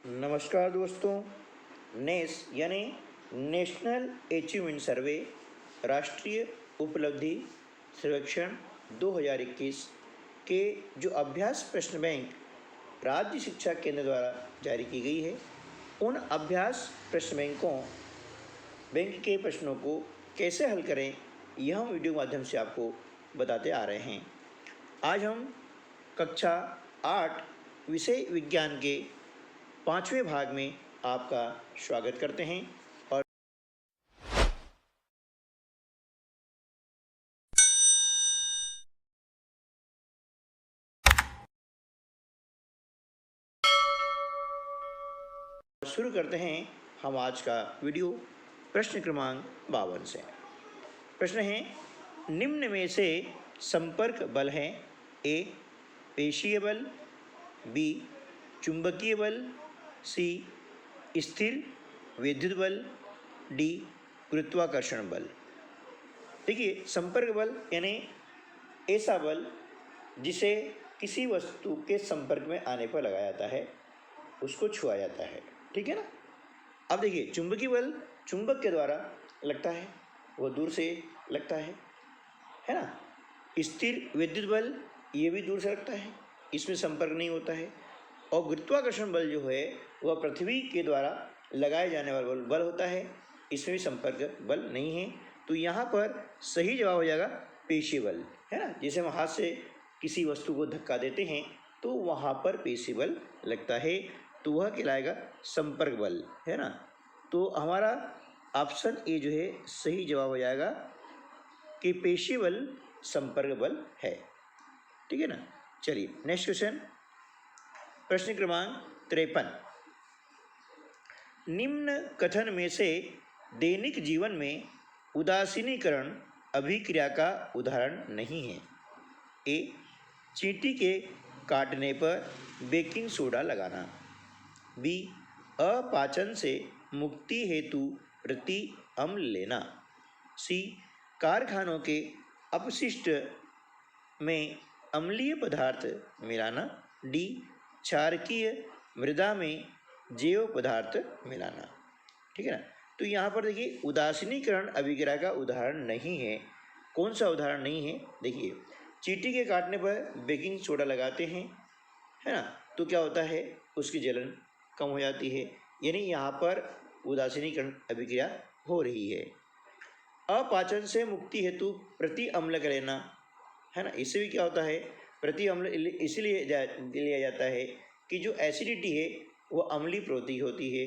नमस्कार दोस्तों। नेस यानी नेशनल अचीवमेंट सर्वे राष्ट्रीय उपलब्धि सर्वेक्षण 2021 के जो अभ्यास प्रश्न बैंक राज्य शिक्षा केंद्र द्वारा जारी की गई है, उन अभ्यास प्रश्न बैंक के प्रश्नों को कैसे हल करें, यह हम वीडियो माध्यम से आपको बताते आ रहे हैं। आज हम कक्षा 8 विषय विज्ञान के 5वें भाग में आपका स्वागत करते हैं। और शुरू करते हैं हम आज का वीडियो प्रश्न क्रमांक 52 से। प्रश्न है, निम्न में से संपर्क बल है: ए पेशीय बल, बी चुंबकीय बल, सी स्थिर विद्युत बल, डी गुरुत्वाकर्षण बल। देखिए, संपर्क बल यानी ऐसा बल जिसे किसी वस्तु के संपर्क में आने पर लगाया जाता है, उसको छुआ जाता है। ठीक है ना। अब देखिए, चुंबकीय बल चुंबक के द्वारा लगता है, वह दूर से लगता है ना। स्थिर विद्युत बल ये भी दूर से लगता है, इसमें संपर्क नहीं होता है। और गुरुत्वाकर्षण बल जो है वह पृथ्वी के द्वारा लगाए जाने वाला बल होता है, इसमें भी संपर्क बल नहीं है। तो यहाँ पर सही जवाब हो जाएगा पेशीय बल, है ना। जैसे हम हाथ से किसी वस्तु को धक्का देते हैं तो वहाँ पर पेशीय बल लगता है, तो वह कहलाएगा संपर्क बल, है ना। तो हमारा ऑप्शन ए जो है सही जवाब हो जाएगा कि पेशीय बल संपर्क बल है। ठीक है ना। चलिए नेक्स्ट क्वेश्चन, प्रश्न क्रमांक 53। निम्न कथन में से दैनिक जीवन में उदासीनीकरण अभिक्रिया का उदाहरण नहीं है। ए चींटी के काटने पर बेकिंग सोडा लगाना, बी अपाचन से मुक्ति हेतु प्रति अम्ल लेना, सी कारखानों के अपशिष्ट में अम्लीय पदार्थ मिलाना, डी क्षारकीय मृदा में जैव पदार्थ मिलाना। ठीक है ना। तो यहाँ पर देखिए, उदासीनीकरण अभिक्रिया का उदाहरण नहीं है। कौन सा उदाहरण नहीं है? देखिए, चींटी के काटने पर बेकिंग सोडा लगाते हैं, है ना, तो क्या होता है, उसकी जलन कम हो जाती है, यानी यहाँ पर उदासीनीकरण अभिक्रिया हो रही है। अपाचन से मुक्ति हेतु प्रति अम्ल का लेना, है ना, इससे भी क्या होता है, प्रति अम्ल इसलिए लिया जाता है कि जो एसिडिटी है वो अम्लीय प्रवृत्ति होती है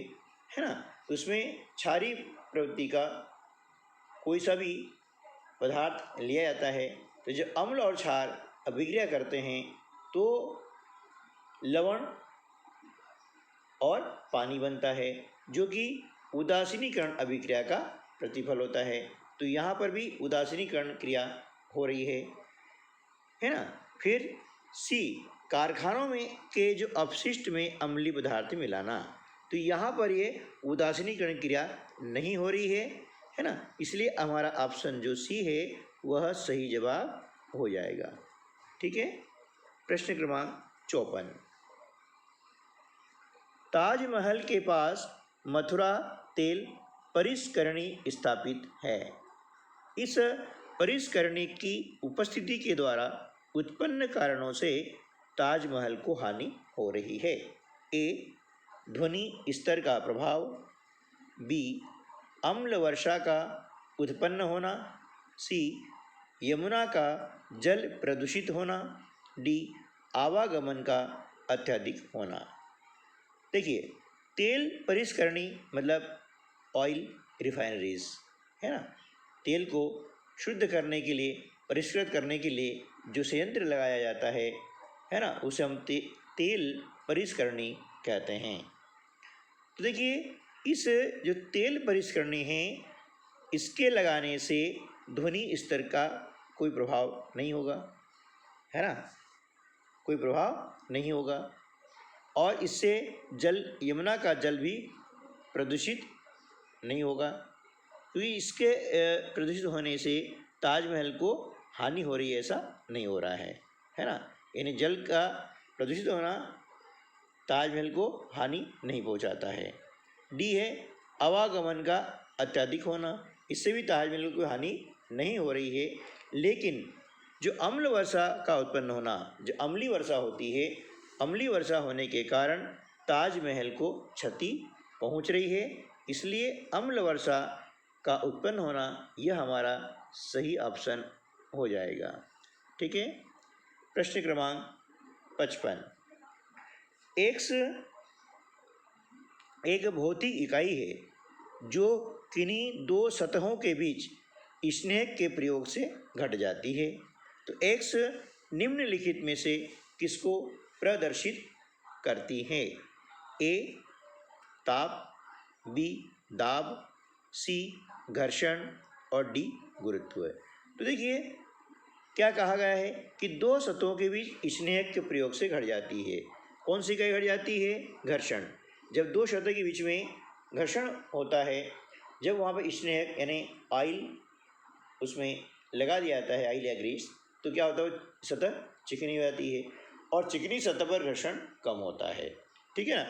ना। उसमें क्षारीय प्रवृत्ति का कोई सा भी पदार्थ लिया जाता है, तो जो अम्ल और क्षार अभिक्रिया करते हैं तो लवण और पानी बनता है, जो कि उदासीनीकरण अभिक्रिया का प्रतिफल होता है। तो यहाँ पर भी उदासीनीकरण क्रिया हो रही है ना। फिर सी कारखानों में के जो अपशिष्ट में अम्लीय पदार्थ मिलाना, तो यहाँ पर ये उदासीनीकरण क्रिया नहीं हो रही है ना। इसलिए हमारा ऑप्शन जो सी है वह सही जवाब हो जाएगा। ठीक है। प्रश्न क्रमांक 54। ताजमहल के पास मथुरा तेल परिष्करणी स्थापित है। इस परिष्करणी की उपस्थिति के द्वारा उत्पन्न कारणों से ताजमहल को हानि हो रही है। ए ध्वनि स्तर का प्रभाव, बी अम्ल वर्षा का उत्पन्न होना, सी यमुना का जल प्रदूषित होना, डी आवागमन का अत्यधिक होना। देखिए, तेल परिष्करणी मतलब ऑयल रिफाइनरीज, है ना। तेल को शुद्ध करने के लिए, परिष्कृत करने के लिए जो संयंत्र लगाया जाता है ना, उसे हम तेल परिष्करणी कहते हैं। तो देखिए, इस जो तेल परिष्करणी है, इसके लगाने से ध्वनि स्तर का कोई प्रभाव नहीं होगा, है ना, कोई प्रभाव नहीं होगा। और इससे जल, यमुना का जल भी प्रदूषित नहीं होगा, क्योंकि इसके प्रदूषित होने से ताजमहल को हानि हो रही है, ऐसा नहीं हो रहा है ना। यानी जल का प्रदूषित होना ताजमहल को हानि नहीं पहुंचाता है। डी है आवागमन का अत्यधिक होना, इससे भी ताजमहल को हानि नहीं हो रही है, लेकिन जो अम्ल वर्षा का उत्पन्न होना, जो अम्लीय वर्षा होती है, अम्लीय वर्षा होने के कारण ताजमहल को क्षति पहुंच रही है, इसलिए अम्ल वर्षा का उत्पन्न होना यह हमारा सही ऑप्शन हो जाएगा। ठीक है। प्रश्न क्रमांक 55। एक्स एक भौतिक इकाई है जो किन्हीं दो सतहों के बीच स्नेहक के प्रयोग से घट जाती है। तो एक्स निम्नलिखित में से किसको प्रदर्शित करती है? ए ताप, बी दाब, सी घर्षण और डी गुरुत्व। तो देखिए क्या कहा गया है कि दो सतहों के बीच स्नेहक के प्रयोग से घट जाती है। कौन सी इकाई घट जाती है? घर्षण। जब दो सतह के बीच में घर्षण होता है, जब वहाँ पर स्नेहक यानी ऑयल उसमें लगा दिया जाता है, ऑयल या ग्रीस, तो क्या होता है? सतह चिकनी हो जाती है और चिकनी सतह पर घर्षण कम होता है। ठीक है ना।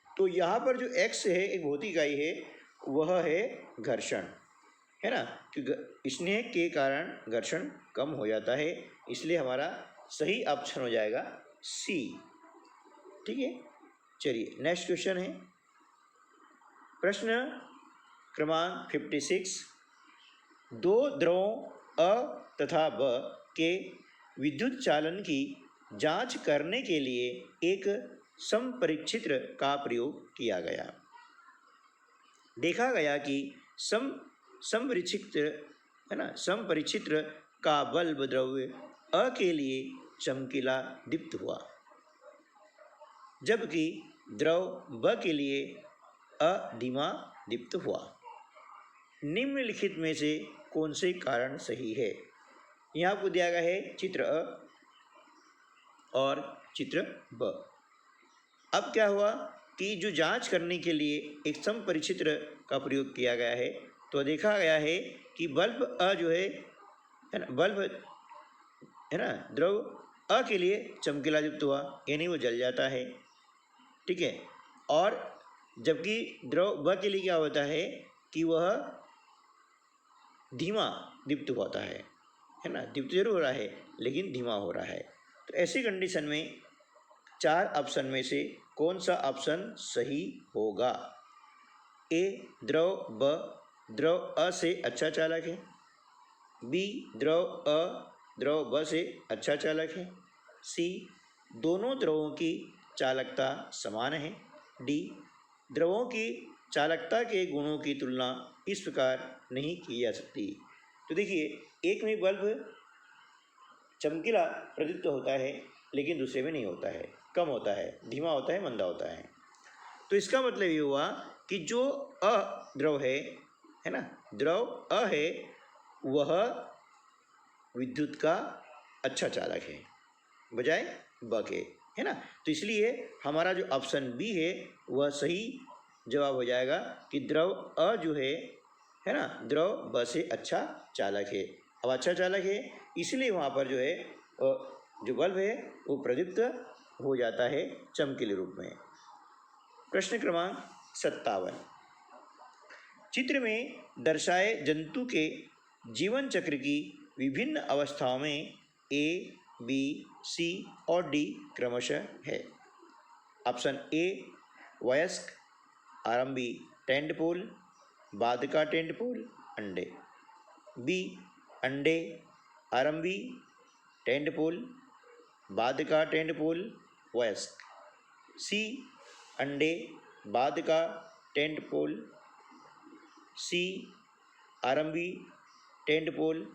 तो यहाँ पर जो एक्स है एक भौतिक इकाई है, वह है घर्षण, है ना, कि स्नेह के कारण घर्षण कम हो जाता है, इसलिए हमारा सही ऑप्शन हो जाएगा सी। ठीक है। चलिए नेक्स्ट क्वेश्चन है प्रश्न क्रमांक 56। दो द्रवों अ तथा ब के विद्युत चालन की जांच करने के लिए एक समपरिक्षित्र का प्रयोग किया गया। देखा गया कि समपरिक्षित्र है ना, समपरिक्षित्र का बल्ब द्रव्य अ के लिए चमकीला दीप्त हुआ, जबकि द्रव ब के लिए अधीमा दीप्त हुआ। निम्नलिखित में से कौन से कारण सही है? यहाँ आपको दिया गया है चित्र अ और चित्र ब। अब क्या हुआ कि जो जांच करने के लिए एक समपरिक्षित्र का प्रयोग किया गया है, तो देखा गया है कि बल्ब अ जो है ना, बल्ब है ना, द्रव अ के लिए चमकीला दीप्त हुआ, यानी वो जल जाता है। ठीक है। और जबकि द्रव ब के लिए क्या होता है कि वह धीमा दीप्त होता है ना, दीप्त जरूर हो रहा है लेकिन धीमा हो रहा है। तो ऐसी कंडीशन में चार ऑप्शन में से कौन सा ऑप्शन सही होगा? ए द्रव अ से अच्छा चालक है, बी द्रव ब से अच्छा चालक है, सी दोनों द्रवों की चालकता समान है, डी द्रवों की चालकता के गुणों की तुलना इस प्रकार नहीं की जा सकती। तो देखिए एक में बल्ब चमकीला प्रदीप्त होता है लेकिन दूसरे में नहीं होता है, कम होता है, धीमा होता है, मंदा होता है। तो इसका मतलब ये हुआ कि जो अद्रव है ना, द्रव अ है, वह विद्युत का अच्छा चालक है बजाय ब के, है ना। तो इसलिए हमारा जो ऑप्शन बी है वह सही जवाब हो जाएगा कि द्रव अ जो है ना, द्रव ब से अच्छा चालक है। अब अच्छा चालक है इसलिए वहाँ पर जो है जो बल्ब है वो प्रदीप्त हो जाता है चमकीले रूप में। प्रश्न क्रमांक 57। चित्र में दर्शाए जंतु के जीवन चक्र की विभिन्न अवस्थाओं में ए, बी, सी और डी क्रमशः है। ऑप्शन ए वयस्क, आरंभी टेंटपोल, बाधिका टेंटपोल, अंडे। बी अंडे, आरंभी टेंटपोल, बाधिका टेंटपोल, वयस्क। सी अंडे, बाधिका टेंटपोल, सी आरंभी टेंटपोल,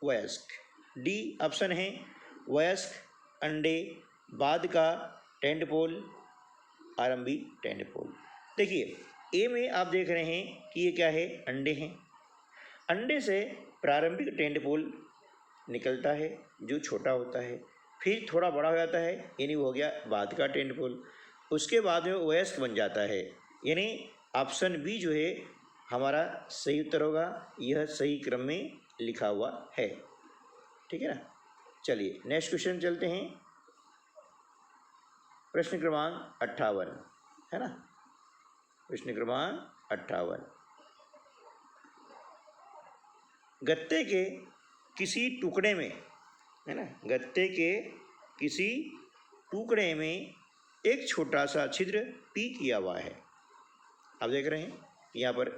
वयस्क। डी ऑप्शन है वयस्क, अंडे, बाधिका टेंटपोल, आरंभी टेंटपोल। देखिए ए में आप देख रहे हैं कि ये क्या है? अंडे हैं। अंडे से प्रारंभिक टेंटपोल निकलता है जो छोटा होता है, फिर थोड़ा बड़ा हो जाता है, यानी वो हो गया बाधिका टेंटपोल। उसके बाद में वयस्क बन जाता है, यानी ऑप्शन बी जो है हमारा सही उत्तर होगा। यह सही क्रम में लिखा हुआ है। ठीक है ना। चलिए नेक्स्ट क्वेश्चन चलते हैं। प्रश्न क्रमांक 58 है ना, प्रश्न क्रमांक 58। गत्ते के किसी टुकड़े में, है ना, गत्ते के किसी टुकड़े में एक छोटा सा छिद्र पी किया हुआ है। आप देख रहे हैं यहाँ पर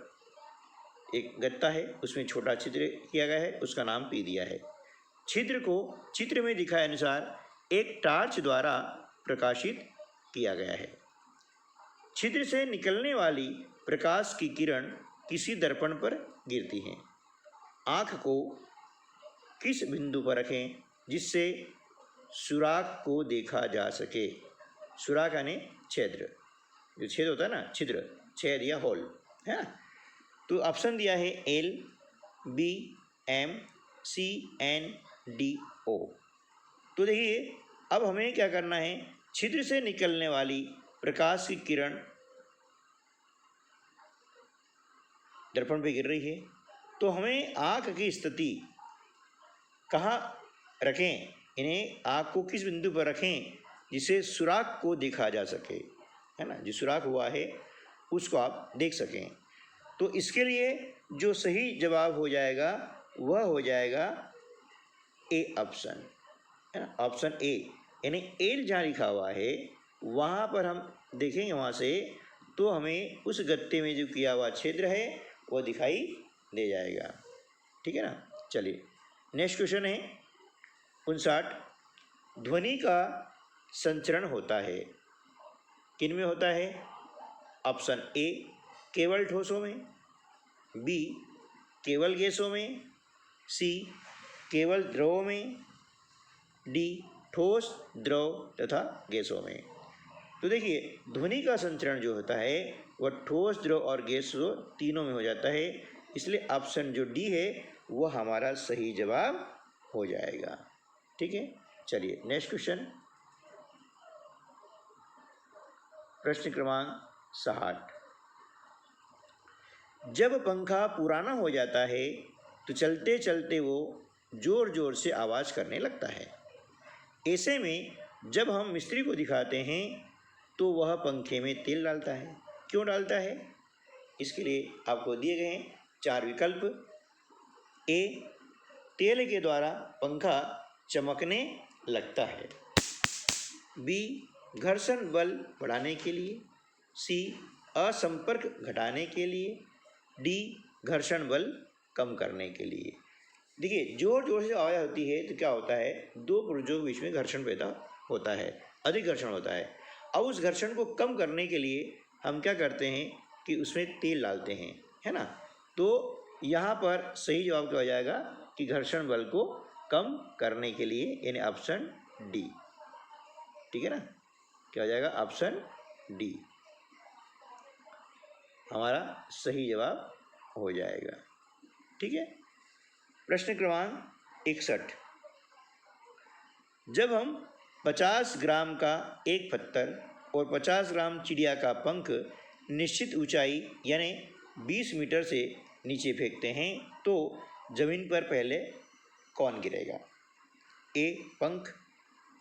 एक गत्ता है, उसमें छोटा छिद्र किया गया है, उसका नाम पी दिया है। छिद्र को चित्र में दिखाए अनुसार एक टार्च द्वारा प्रकाशित किया गया है। छिद्र से निकलने वाली प्रकाश की किरण किसी दर्पण पर गिरती हैं। आँख को किस बिंदु पर रखें जिससे सुराख को देखा जा सके। सुराख यानी छिद्र, जो छेद होता है ना, छिद्र, छेद या होल, है ना। तो ऑप्शन दिया है एल, बी, एम, सी, एन, डी, ओ। तो देखिए अब हमें क्या करना है, छिद्र से निकलने वाली प्रकाश की किरण दर्पण पे गिर रही है, तो हमें आँख की स्थिति कहाँ रखें, इन्हें आँख को किस बिंदु पर रखें जिसे सुराख को देखा जा सके, है ना, जो सुराख हुआ है उसको आप देख सकें। तो इसके लिए जो सही जवाब हो जाएगा वह हो जाएगा ए ऑप्शन, है ना, ऑप्शन ए। यानी एल जहाँ लिखा हुआ है वहाँ पर हम देखेंगे, वहाँ से तो हमें उस गत्ते में जो किया हुआ छिद्र है वो दिखाई दे जाएगा। ठीक है ना। चलिए नेक्स्ट क्वेश्चन है 59। ध्वनि का संचरण होता है, किन में होता है। ऑप्शन ए केवल ठोसों में, बी केवल गैसों में, सी केवल द्रवों में, डी ठोस, द्रव तथा गैसों में। तो देखिए ध्वनि का संचरण जो होता है वह ठोस, द्रव और गैसों तीनों में हो जाता है, इसलिए ऑप्शन जो डी है वह हमारा सही जवाब हो जाएगा। ठीक है। चलिए नेक्स्ट क्वेश्चन, प्रश्न क्रमांक 60। जब पंखा पुराना हो जाता है तो चलते चलते वो ज़ोर ज़ोर से आवाज़ करने लगता है। ऐसे में जब हम मिस्त्री को दिखाते हैं तो वह पंखे में तेल डालता है। क्यों डालता है, इसके लिए आपको दिए गए हैं 4 विकल्प। ए तेल के द्वारा पंखा चमकने लगता है, बी घर्षण बल बढ़ाने के लिए, सी असंपर्क घटाने के लिए, डी घर्षण बल कम करने के लिए। देखिए जोर जोर से आवाज़ होती है तो क्या होता है, दो पुर्जों के बीच में घर्षण पैदा होता है, अधिक घर्षण होता है। अब उस घर्षण को कम करने के लिए हम क्या करते हैं कि उसमें तेल डालते हैं, है ना। तो यहाँ पर सही जवाब क्या हो जाएगा कि घर्षण बल को कम करने के लिए, यानी ऑप्शन डी। ठीक है ना, क्या हो जाएगा, ऑप्शन डी हमारा सही जवाब हो जाएगा। ठीक है। प्रश्न क्रमांक 61। जब हम 50 ग्राम का एक पत्थर और 50 ग्राम चिड़िया का पंख निश्चित ऊंचाई यानी 20 मीटर से नीचे फेंकते हैं तो जमीन पर पहले कौन गिरेगा। ए पंख,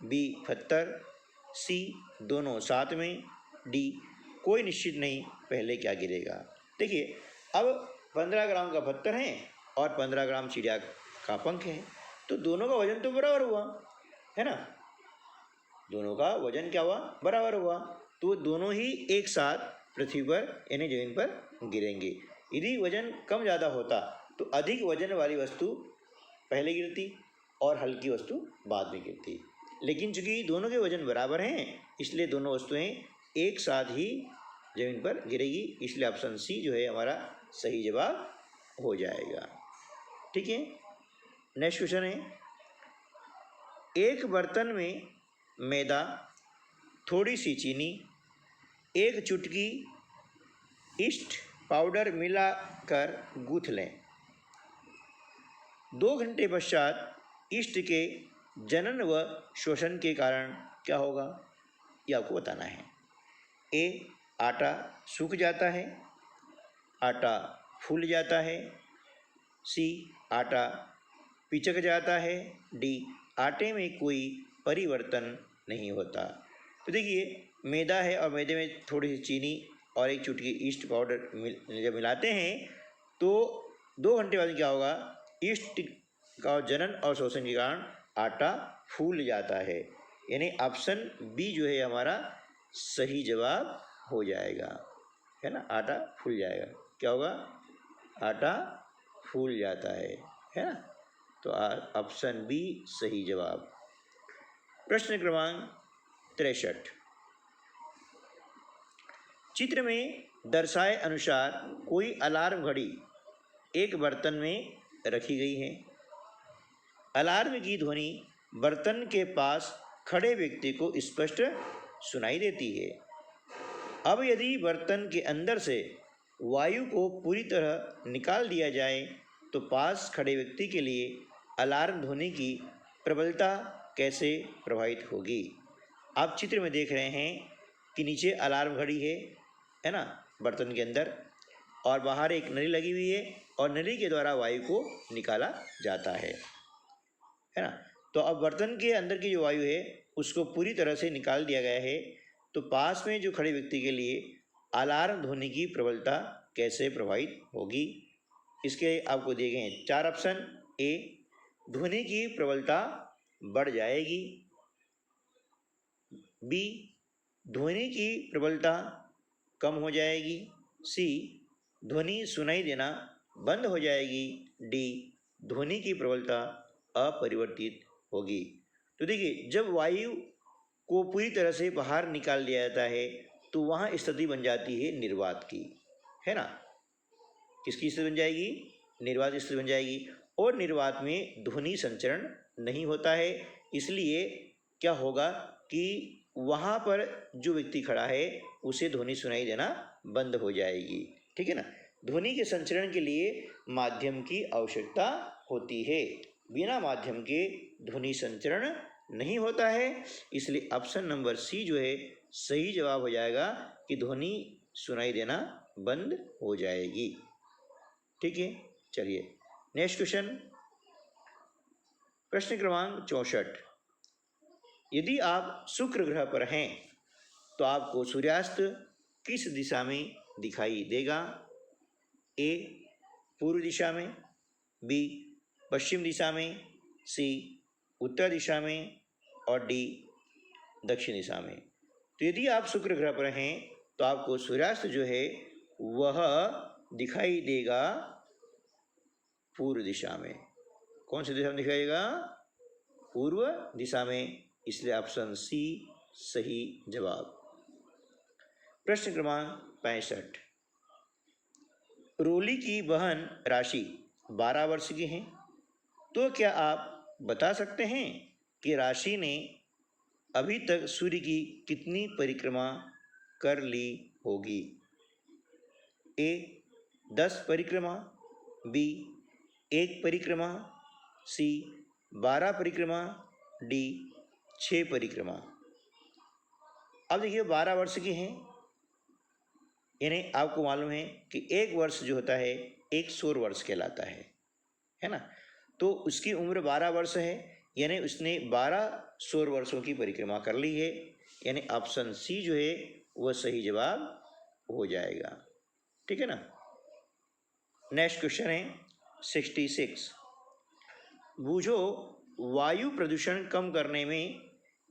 बी पत्थर, सी दोनों साथ में, डी कोई निश्चित नहीं, पहले क्या गिरेगा। देखिए अब 15 ग्राम का पत्थर है और 15 ग्राम चिड़िया का पंख है, तो दोनों का वजन तो बराबर हुआ, है ना, दोनों का वजन क्या हुआ, बराबर हुआ। तो दोनों ही एक साथ पृथ्वी पर यानी जमीन पर गिरेंगे। यदि वजन कम ज़्यादा होता तो अधिक वजन वाली वस्तु पहले गिरती और हल्की वस्तु बाद में गिरती, लेकिन चूंकि दोनों के वजन बराबर हैं इसलिए दोनों वस्तुएं एक साथ ही जमीन पर गिरेगी, इसलिए ऑप्शन सी जो है हमारा सही जवाब हो जाएगा। ठीक है। नेक्स्ट क्वेश्चन है, एक बर्तन में मैदा, थोड़ी सी चीनी, एक चुटकी ईस्ट पाउडर मिलाकर गूँथ लें। 2 घंटे पश्चात ईस्ट के जनन व शोषण के कारण क्या होगा, ये आपको बताना है। ए आटा सूख जाता है, आटा फूल जाता है, सी आटा पिचक जाता है, डी आटे में कोई परिवर्तन नहीं होता। तो देखिए मैदा है और मैदे में थोड़ी सी चीनी और एक चुटकी ईस्ट पाउडर जब मिलाते हैं तो 2 घंटे बाद क्या होगा, ईस्ट का जनन और शोषण के कारण आटा फूल जाता है। यानी ऑप्शन बी जो है हमारा सही जवाब हो जाएगा, है ना, आटा फूल जाएगा। क्या होगा, आटा फूल जाता है ना। तो ऑप्शन बी सही जवाब। प्रश्न क्रमांक 63, चित्र में दर्शाए अनुसार कोई अलार्म घड़ी एक बर्तन में रखी गई है। अलार्म की ध्वनि बर्तन के पास खड़े व्यक्ति को स्पष्ट सुनाई देती है। अब यदि बर्तन के अंदर से वायु को पूरी तरह निकाल दिया जाए तो पास खड़े व्यक्ति के लिए अलार्म ध्वनि की प्रबलता कैसे प्रभावित होगी। आप चित्र में देख रहे हैं कि नीचे अलार्म घड़ी है ना, बर्तन के अंदर, और बाहर एक नली लगी हुई है और नली के द्वारा वायु को निकाला जाता है ना। तो अब बर्तन के अंदर की जो वायु है उसको पूरी तरह से निकाल दिया गया है, तो पास में जो खड़े व्यक्ति के लिए अलार्म ध्वनि की प्रबलता कैसे प्रभावित होगी। इसके आपको दिए गए हैं 4 ऑप्शन। ए, ध्वनि की प्रबलता बढ़ जाएगी। बी, ध्वनि की प्रबलता कम हो जाएगी। सी, ध्वनि सुनाई देना बंद हो जाएगी। डी, ध्वनि की प्रबलता अपरिवर्तित होगी। तो देखिए जब वायु को पूरी तरह से बाहर निकाल दिया जाता है तो वहाँ स्थिति बन जाती है निर्वात की, है ना। किसकी स्थिति बन जाएगी, निर्वात स्थिति बन जाएगी। और निर्वात में ध्वनि संचरण नहीं होता है, इसलिए क्या होगा कि वहाँ पर जो व्यक्ति खड़ा है उसे ध्वनि सुनाई देना बंद हो जाएगी, ठीक है ना। ध्वनि के संचरण के लिए माध्यम की आवश्यकता होती है, बिना माध्यम के ध्वनि संचरण नहीं होता है, इसलिए ऑप्शन नंबर सी जो है सही जवाब हो जाएगा कि ध्वनि सुनाई देना बंद हो जाएगी, ठीक है। चलिए नेक्स्ट क्वेश्चन, प्रश्न क्रमांक 64, यदि आप शुक्र ग्रह पर हैं तो आपको सूर्यास्त किस दिशा में दिखाई देगा। ए, पूर्व दिशा में। बी, पश्चिम दिशा में। सी, उत्तर दिशा में। और डी, दक्षिण दिशा में। तो यदि आप शुक्र ग्रह पर हैं तो आपको सूर्यास्त जो है वह दिखाई देगा पूर्व दिशा में। कौन सी दिशा में दिखाई देगा, पूर्व दिशा में, इसलिए ऑप्शन सी सही जवाब। प्रश्न क्रमांक 65, रोली की वहन राशि 12 वर्ष की है, तो क्या आप बता सकते हैं कि राशि ने अभी तक सूर्य की कितनी परिक्रमा कर ली होगी। ए, 10 परिक्रमा। बी, 1 परिक्रमा। सी, 12 परिक्रमा। डी, 6 परिक्रमा। अब देखिए 12 वर्ष की हैं, यानी आपको मालूम है कि एक वर्ष जो होता है एक सौर वर्ष कहलाता है ना। तो उसकी उम्र 12 वर्ष है, यानी उसने 12 सौर वर्षों की परिक्रमा कर ली है, यानी ऑप्शन सी जो है वह सही जवाब हो जाएगा, ठीक है ना। नेक्स्ट क्वेश्चन है 66, बूझो वायु प्रदूषण कम करने में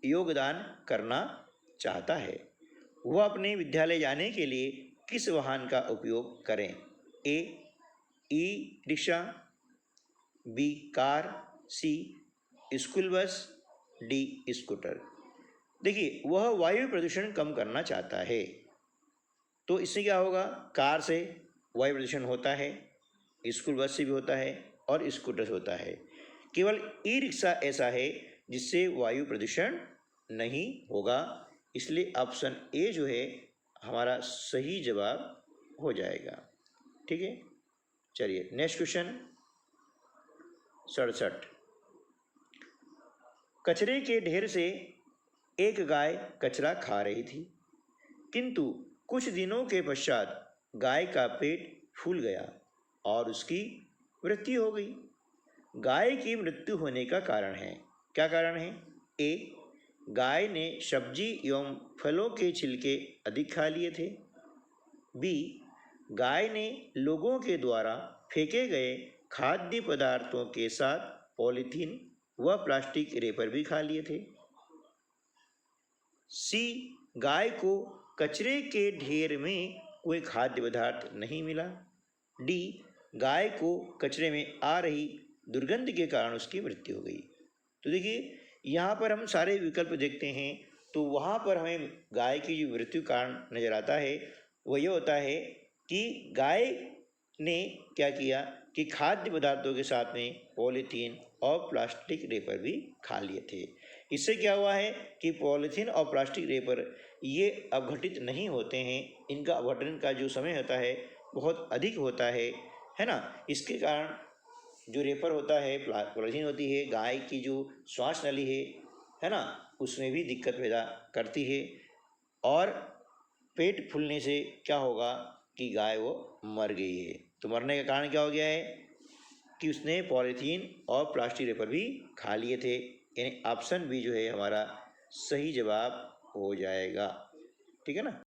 योगदान करना चाहता है, वह अपने विद्यालय जाने के लिए किस वाहन का उपयोग करें। A, e rickshaw. B, car. C, school bus. D, scooter. देखिए वह वायु प्रदूषण कम करना चाहता है, तो इससे क्या होगा, कार से वायु प्रदूषण होता है, स्कूल बस से भी होता है और स्कूटर से होता है। केवल ई रिक्शा ऐसा है जिससे वायु प्रदूषण नहीं होगा, इसलिए ऑप्शन ए जो है हमारा सही जवाब हो जाएगा, ठीक है। चलिए नेक्स्ट क्वेश्चन 67, कचरे के ढेर से एक गाय कचरा खा रही थी, किंतु कुछ दिनों के पश्चात गाय का पेट फूल गया और उसकी मृत्यु हो गई। गाय की मृत्यु होने का कारण है, क्या कारण है। ए, गाय ने सब्जी एवं फलों के छिलके अधिक खा लिए थे। बी, गाय ने लोगों के द्वारा फेंके गए खाद्य पदार्थों के साथ पॉलीथीन व प्लास्टिक रेपर भी खा लिए थे। सी, गाय को कचरे के ढेर में कोई खाद्य पदार्थ नहीं मिला। डी, गाय को कचरे में आ रही दुर्गंध के कारण उसकी मृत्यु हो गई। तो देखिए यहाँ पर हम सारे विकल्प देखते हैं तो वहाँ पर हमें गाय की जो मृत्यु कारण नजर आता है वो ये होता है कि गाय ने क्या किया कि खाद्य पदार्थों के साथ में पॉलीथीन और प्लास्टिक रेपर भी खा लिए थे। इससे क्या हुआ है कि पॉलीथीन और प्लास्टिक रेपर ये अपघटित नहीं होते हैं, इनका अपघटन का जो समय होता है बहुत अधिक होता है ना। इसके कारण जो रेपर होता है, पॉलीथीन होती है, गाय की जो श्वास नली है ना, उसमें भी दिक्कत पैदा करती है और पेट फूलने से क्या होगा कि गाय वो मर गई है। तो मरने का कारण क्या हो गया है कि उसने पॉलीथीन और प्लास्टिक रेपर भी खा लिए थे। यानी ऑप्शन बी जो है हमारा सही जवाब हो जाएगा। ठीक है ना।